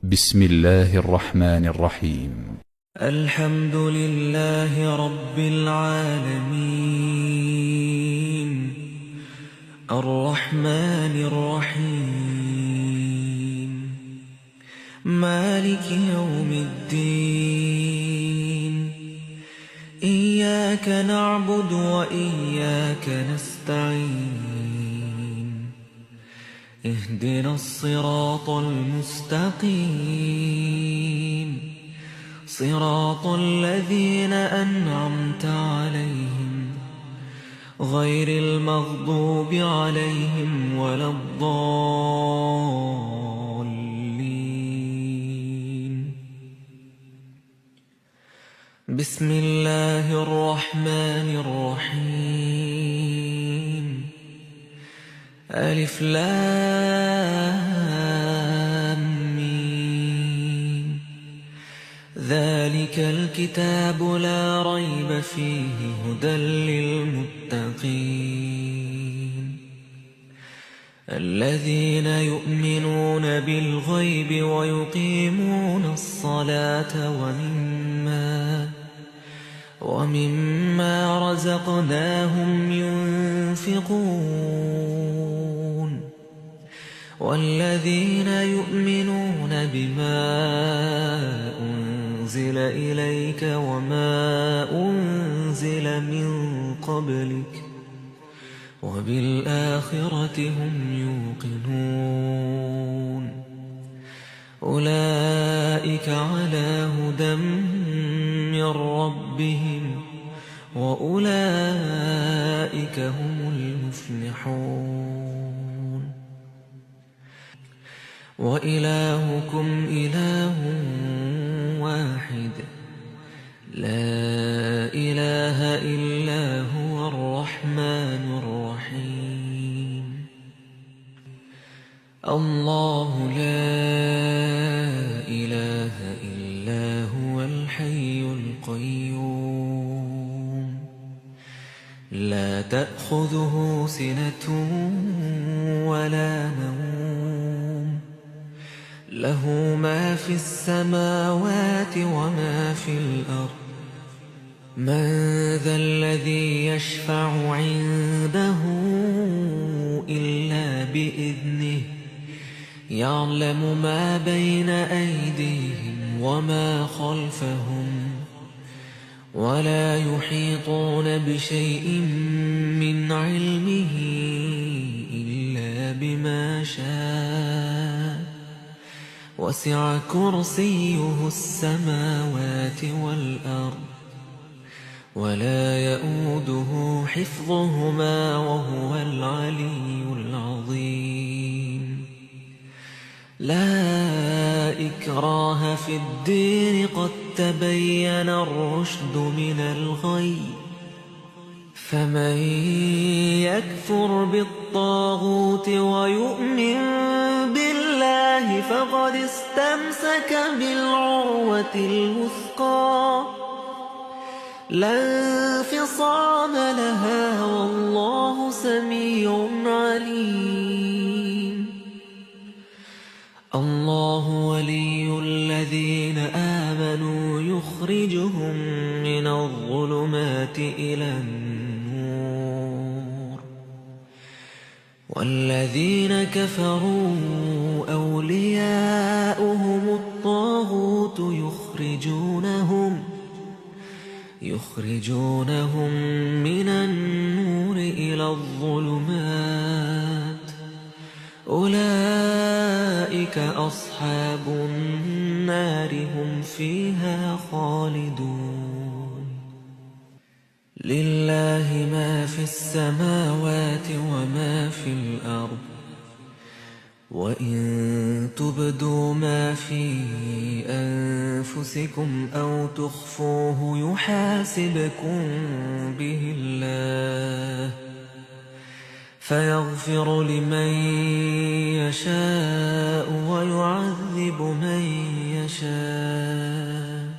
بسم الله الرحمن الرحيم. الحمد لله رب العالمين الرحمن الرحيم مالك يوم الدين إياك نعبد وإياك نستعين اهدنا الصراط المستقيم صراط الذين أنعمت عليهم غير المغضوب عليهم ولا الضالين. بسم الله الرحمن الرحيم ألف لام ميم ذلك الكتاب لا ريب فيه هدى للمتقين الذين يؤمنون بالغيب ويقيمون الصلاة ومما رزقناهم ينفقون والذين يؤمنون بما أنزل إليك وما أنزل من قبلك وبالآخرة هم يوقنون أولئك على هدى من ربهم وأولئك هم المفلحون وإلهكم إله واحد لا إله إلا هو الرحمن الرحيم الله لا إله إلا هو الحي القيوم لا تأخذه سنة ولا نوم له ما في السماوات وما في الأرض من ذا الذي يشفع عنده إلا بإذنه يعلم ما بين أيديهم وما خلفهم ولا يحيطون بشيء من علمه إلا بما شاء وسع كرسيه السماوات والأرض ولا يؤوده حفظهما وهو العلي العظيم لا إكراه في الدين قد تبين الرشد من الغي فمن يكفر بالطاغوت ويؤمن بالله فقد استمسك بالعروة الوثقى لا انفصام لها والله سميع عليم الله ولي الذين آمنوا يخرجهم من الظلمات إلى النور والذين كفروا أولياؤهم الطاغوت يخرجونهم من النور إلى الظلمات أولئك أصحاب النار هم فيها خالدون لله ما في السماوات وما في الأرض وإن تبدوا ما في أنفسكم أو تخفوه يحاسبكم به الله فيغفر لمن يشاء ويعذب من يشاء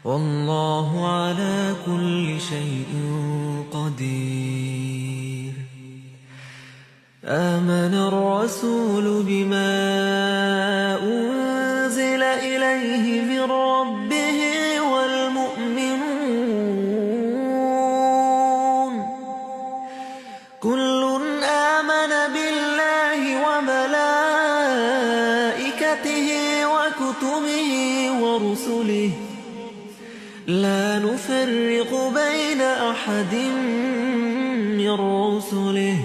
والله على كل شيء قدير آمن الرسول بما أنزل إليه من ربه والمؤمنون كل آمن بالله وملائكته وكتبه ورسله لا نفرق بين أحد من رسله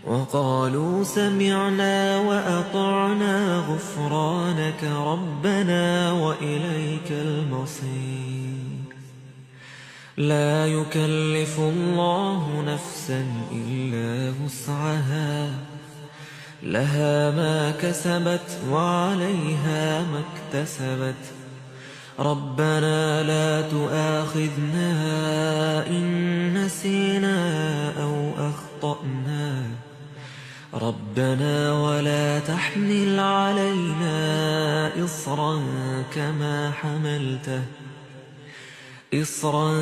وقالوا سمعنا وأطعنا غفرانك ربنا وإليك المصير لا يكلف الله نفسا إلا وسعها لها ما كسبت وعليها ما اكتسبت ربنا لا تؤاخذنا إن نسينا أو أخطأنا ربنا ولا تحمل علينا إصرا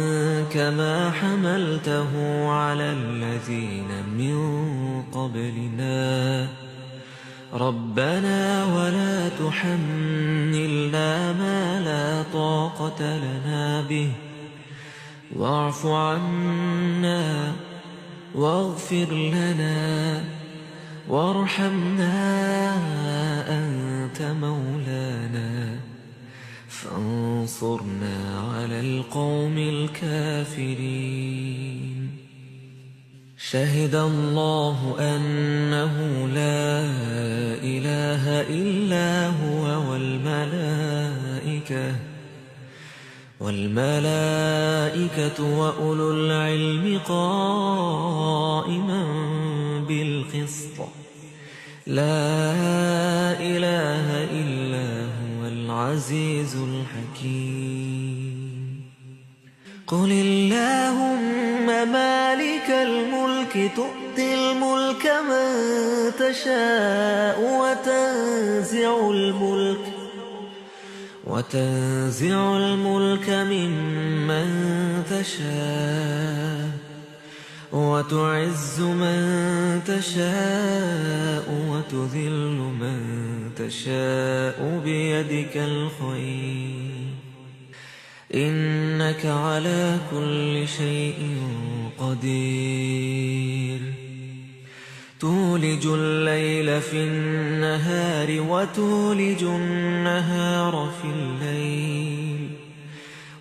كما حملته على الذين من قبلنا ربنا ولا تحملنا ما لا طاقة لنا به واعف عنا واغفر لنا وارحمنا أنت مولانا فانصرنا على القوم الكافرين شهد الله أنه لا إله إلا هو والملائكة وأولو العلم قائما بالقسط لا إله إلا هو العزيز الحكيم قل اللهم مالك الملك تؤتي الملك من تشاء وتنزع الملك ممن تشاء وتعز من تشاء وتذل من تشاء بيدك الخير إنك على كل شيء قدير تولج الليل في النهار وتولج النهار في الليل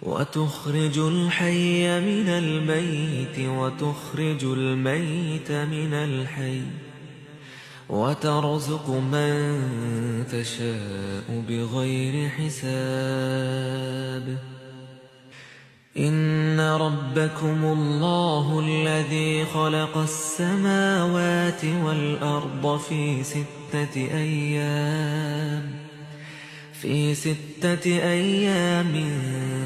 وتخرج الحي من الميت وتخرج الميت من الحي وترزق من تشاء بغير حساب إن ربكم الله الذي خلق السماوات والأرض في 6 أيام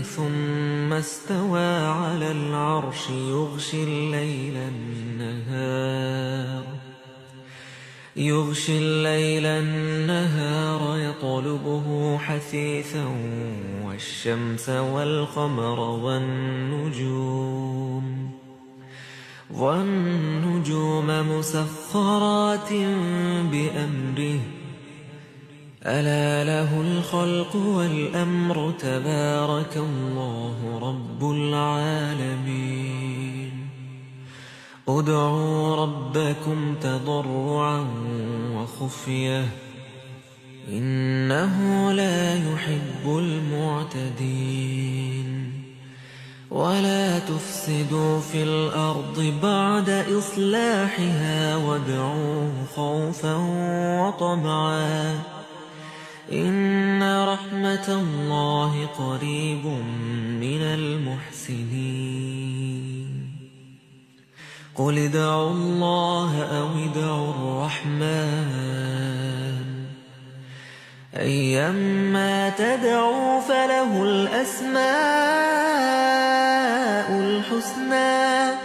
ثم استوى على العرش يغشي الليل النهار يطلبه حثيثا والشمس والقمر والنجوم مسخرات بأمره ألا له الخلق والأمر تبارك الله رب العالمين ادعوا ربكم تضرعا وخفية إنه لا يحب المعتدين ولا تفسدوا في الأرض بعد إصلاحها وادعوه خوفا وطمعا إن رحمة الله قريب من المحسنين قل ادعوا الله أو ادعوا الرحمن أيما تدعوا فله الأسماء الحسنى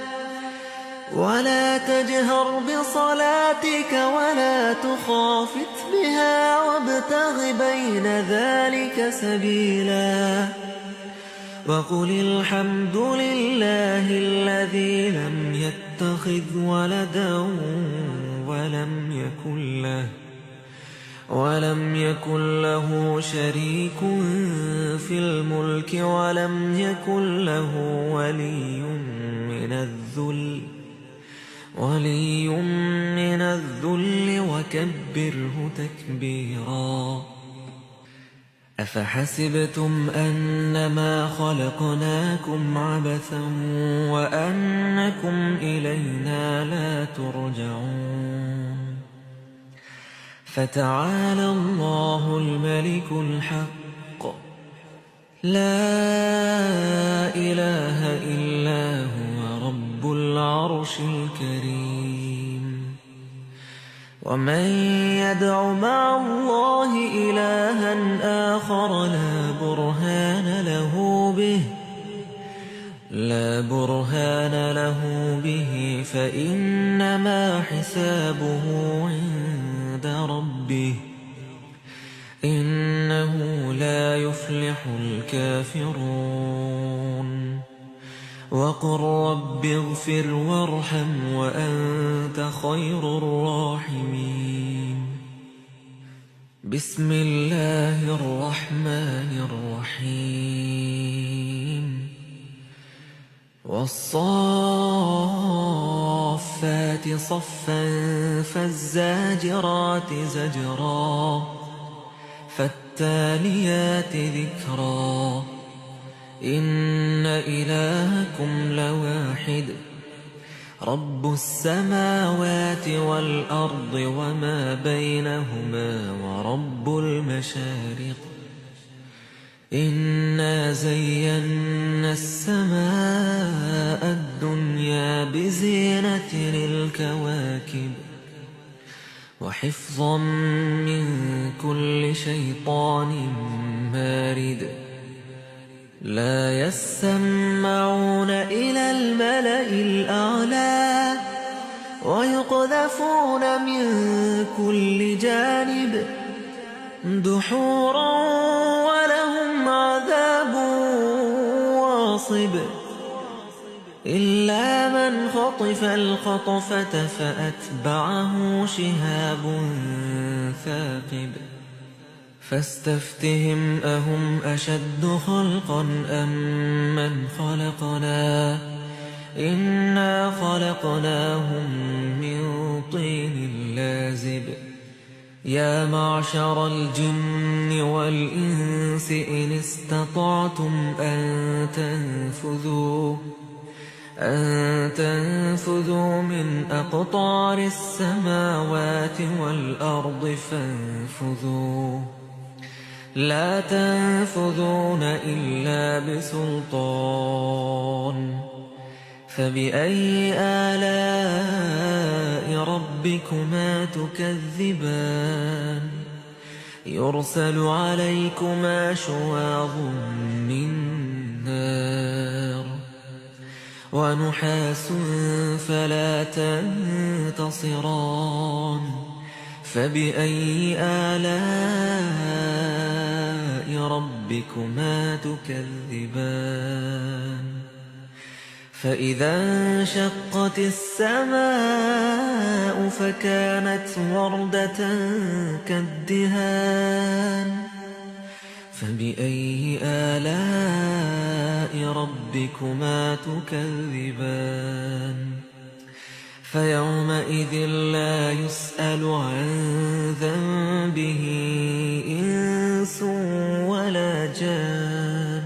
ولا تجهر بصلاتك ولا تخافت بها وابتغ بين ذلك سبيلا وقل الحمد لله الذي لم يتخذ ولدا ولم ولم يكن له شريك في الملك ولم يكن له ولي من الذل وكبره تكبيرا. أفحسبتم أنما خلقناكم عبثا وأنكم إلينا لا ترجعون. فتعالى الله الملك الحق لا إله إلا هو رب العرش الكريم. ومن يدع مع الله إلها آخر لا برهان له به فإنما حسابه عند ربه إنه لا يفلح الكافرون. وقل رب اغفر وارحم وأنت خير الراحمين. بسم الله الرحمن الرحيم. والصافات صفا فالزاجرات زجرا فالتاليات ذكرا. إن إلهكم لواحد رب السماوات والأرض وما بينهما ورب المشارق. إنا زينا السماء الدنيا بزينة الكواكب وحفظا من كل شيطان مارد. لا يسمعون إلى الملأ الأعلى ويقذفون من كل جانب دحورا ولهم عذاب واصب. إلا من خطف الخطفة فأتبعه شهاب ثاقب. فاستفتهم أهم أشد خلقا أم من خلقنا إنا خلقناهم من طين لازب. يا معشر الجن والإنس إن استطعتم أن تنفذوا من أقطار السماوات والأرض فانفذوا لا تنفذون إلا بسلطان. فبأي آلاء ربكما تكذبان. يرسل عليكما شواظ من نار ونحاس فلا تنتصران. فبأي آلاء ربكما تكذبان. فإذا انشقت السماء فكانت وردة كالدهان. فبأي آلاء ربكما تكذبان. فيومئذ لا يسأل عن ذنبه إنس ولا جان.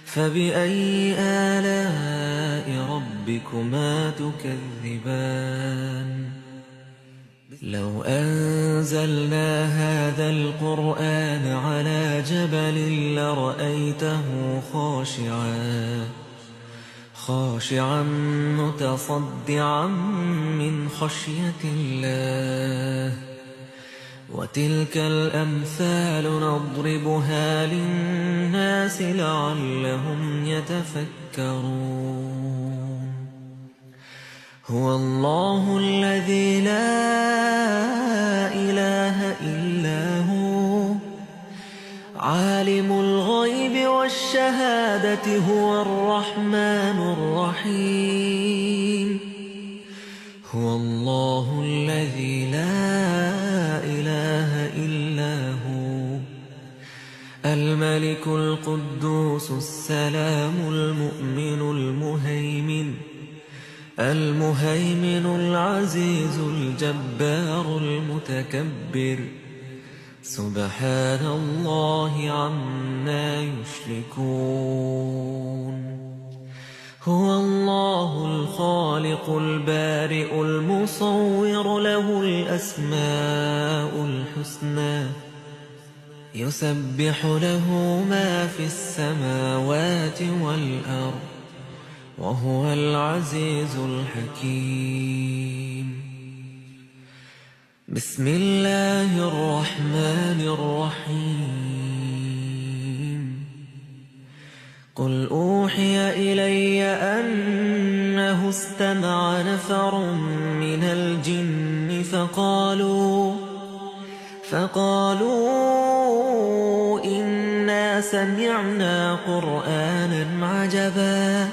فبأي آلاء ربكما تكذبان. لو أنزلنا هذا القرآن على جبل لرأيته خاشعا متصدعا من خشية الله. وتلك الأمثال نضربها للناس لعلهم يتفكرون. هو الله الذي لا إله إلا هو عالم الغيب والشهادة هو الرحمن الرحيم. هو الله الذي لا إله الملك القدوس السلام المهيمن العزيز الجبار المتكبر سبحان الله عما يشركون هو الله الخالق البارئ المصور له الأسماء الحسنى يسبح له ما في السماوات والأرض وهو العزيز الحكيم بسم الله الرحمن الرحيم قل أوحي إلي أنه استمع نفر من الجن فقالوا إنا سمعنا قرآنا عجبا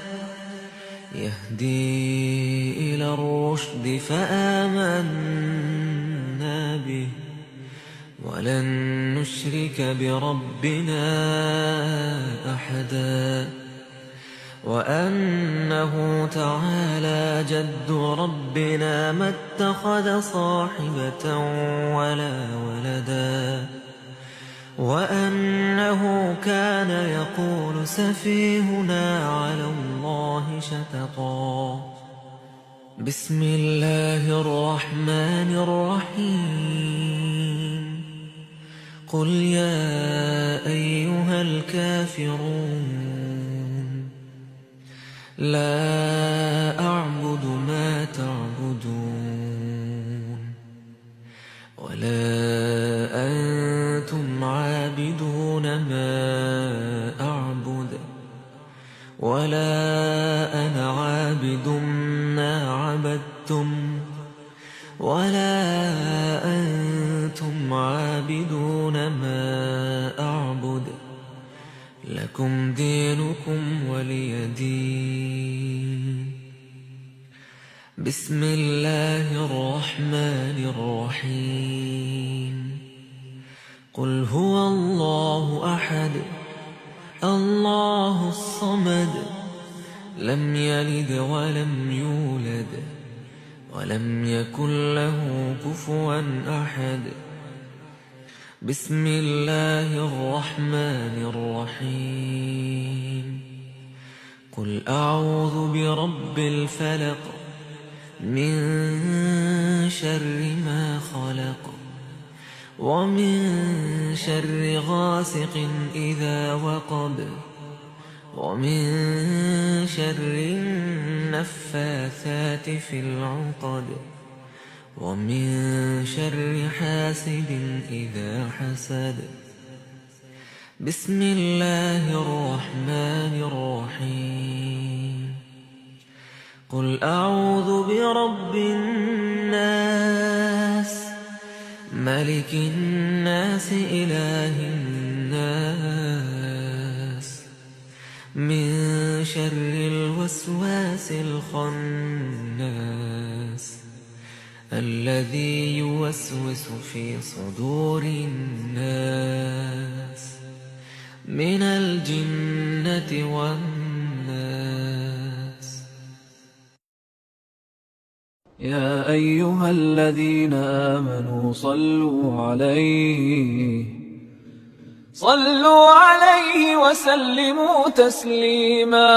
يهدي إلى الرشد فآمنا به ولن نشرك بربنا أحدا وأنه تعالى جد ربنا ما اتخذ صاحبة ولا ولدا وأنه كان يقول سفيهنا على الله شططا بسم الله الرحمن الرحيم قل يا أيها الكافرون لا أعبد ما تعبدون ولا أنتم عابدون ما أعبد ولا أنا عابد ما عبدتم ولا أنتم عابدون ما أعبد لكم دينكم ولي دين بسم الله الرحمن الرحيم قل هو الله أحد الله الصمد لم يلد ولم يولد ولم يكن له كفوا أحد بسم الله الرحمن الرحيم قل أعوذ برب الفلق من شر ما خلق ومن شر غاسق إذا وقب ومن شر النفاثات في العقد ومن شر حاسد إذا حسد بسم الله الرحمن الرحيم قل أعوذ برب الناس ملك الناس إله الناس من شر الوسواس الخناس الذي يوسوس في صدور الناس من الجنة والناس يا أيها الذين آمنوا صلوا عليه وسلموا تسليما